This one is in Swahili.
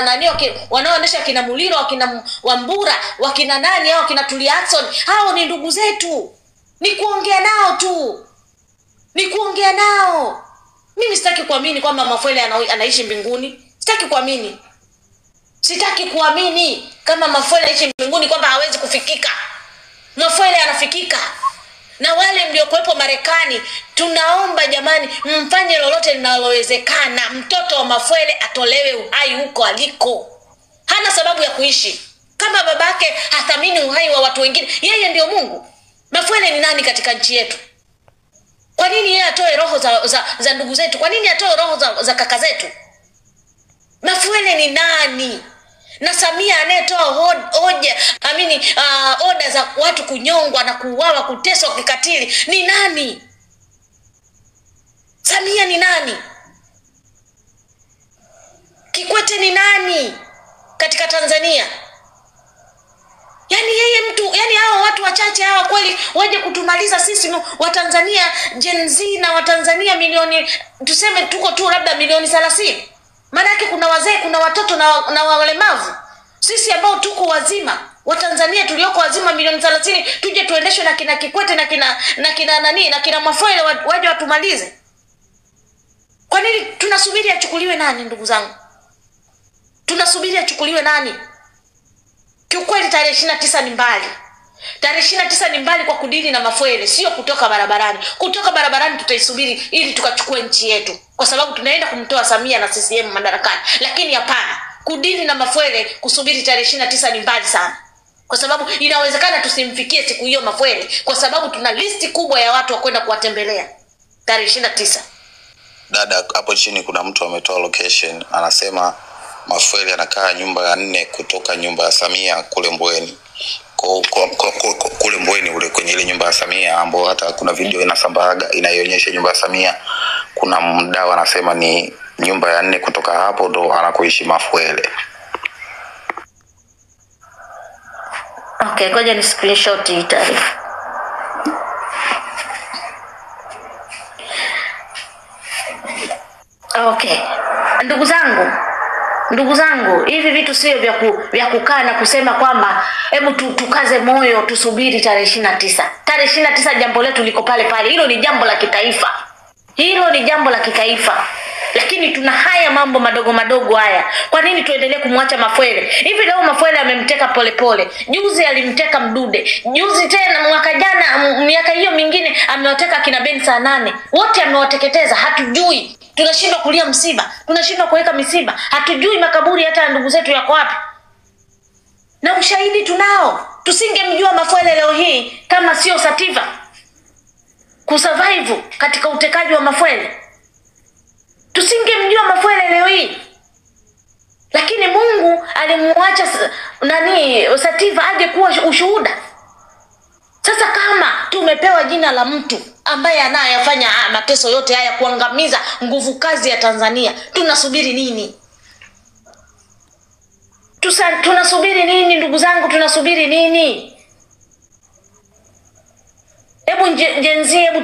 nani wanaoonyesha kina Muliro, wakina Wambura, wakina nani hao, kina Tulia Ackson, hao ni ndugu zetu. Ni kuongea nao tu. Ni kuongea nao. Mimi sitaki kuamini kwamba Mafwele anaishi mbinguni. Sitaki kuamini. Sitaki kuamini kama Mafwele anaishi mbinguni kwamba hawezi kufikika. Mafwele anafikika. Na wale mliokuwepo Marekani, tunaomba jamani, mfanye lolote linalowezekana mtoto wa Mafwele atolewe uhai huko aliko. Hana sababu ya kuishi. Kama babake hathamini uhai wa watu wengine, yeye ndio Mungu. Mafwele ni nani katika nchi yetu? Kwa nini yeye atoe roho za ndugu zetu? Kwa nini atoe roho za kaka zetu? Mafwele ni nani? Na Samia anayetoa oda za watu kunyongwa na kuuawa, kuteswa kikatili ni nani? Samia ni nani? Kikwete ni nani katika Tanzania? Yani yeye yani hao watu wachache hawa kweli waje kutumaliza sisi wa Tanzania Gen Z na wa Tanzania milioni, tuseme tuko tu labda milioni 30. Maana yake kuna wazee, kuna watoto na walemavu. Sisi ambao tuko wazima, wa Tanzania tulioko wazima milioni 30, tuje tuendeshwe na kina Kikwete na kina Mafwele waje watumalize. Kwa nini tunasubiri achukuliwe nani, ndugu zangu? Tunasubiri achukuliwe nani? Kiukweli tarehe 29 ni mbali. Tarehe 29 ni mbali kwa kudili na Mafwele, sio kutoka barabarani. Kutoka barabarani tutaisubiri ili tukachukue nchi yetu, kwa sababu tunaenda kumtoa Samia na CCM madarakani. Lakini hapana, kudili na Mafwele, kusubiri tarehe 29 ni mbali sana. Kwa sababu inawezekana tusimfikie siku hiyo Mafwele, kwa sababu tuna listi kubwa ya watu wa kwenda kuwatembelea tarehe 29. Dada, hapo chini kuna mtu ametoa location, anasema Mafwele anakaa nyumba ya 4 kutoka nyumba ya Samia kule Mbweni. Kule Mbweni ule kwenye ile nyumba ya Samia, ambao hata kuna video inasambaga inayoonyesha nyumba ya Samia. Kuna mdau anasema ni nyumba ya 4 kutoka hapo ndo anakoishi Mafwele. Okay, ngoja ni screenshot hii taarifa. Okay. Ndugu zangu, hivi vitu sio vya kukaa na kusema kwamba hebu tukaze moyo tusubiri tarehe 29. Tarehe 29 jambo letu liko pale pale. Hilo ni jambo la kitaifa. Hilo ni jambo la kitaifa. Lakini tuna haya mambo madogo haya. Kwa nini tuendelee kumwacha Mafwele? Hivi leo Mafwele amemteka Polepole. Juzi alimteka Mdude. Juzi tena mwaka jana, miaka hiyo mingine amewateka kina Ben saa 8. Wote amewateketeza, hatujui. Tunashindwa kulia msiba, tunashindwa kuweka misiba. Hatujui makaburi hata ndugu zetu yako wapi. Na ushahidi tunao. Tusingemjua Mafwele leo hii kama sio Sativa kusurvive katika utekaji wa Mafwele. Tusingemjua Mafwele leo hii. Lakini Mungu alimuacha Sativa aje kuwa ushuhuda. Sasa kama tumepewa jina la mtu ambaye anayafanya mateso yote haya kuangamiza nguvu kazi ya Tanzania, tunasubiri nini? Tunasubiri nini ndugu zangu? Tunasubiri nini? Hebu Gen Z, hebu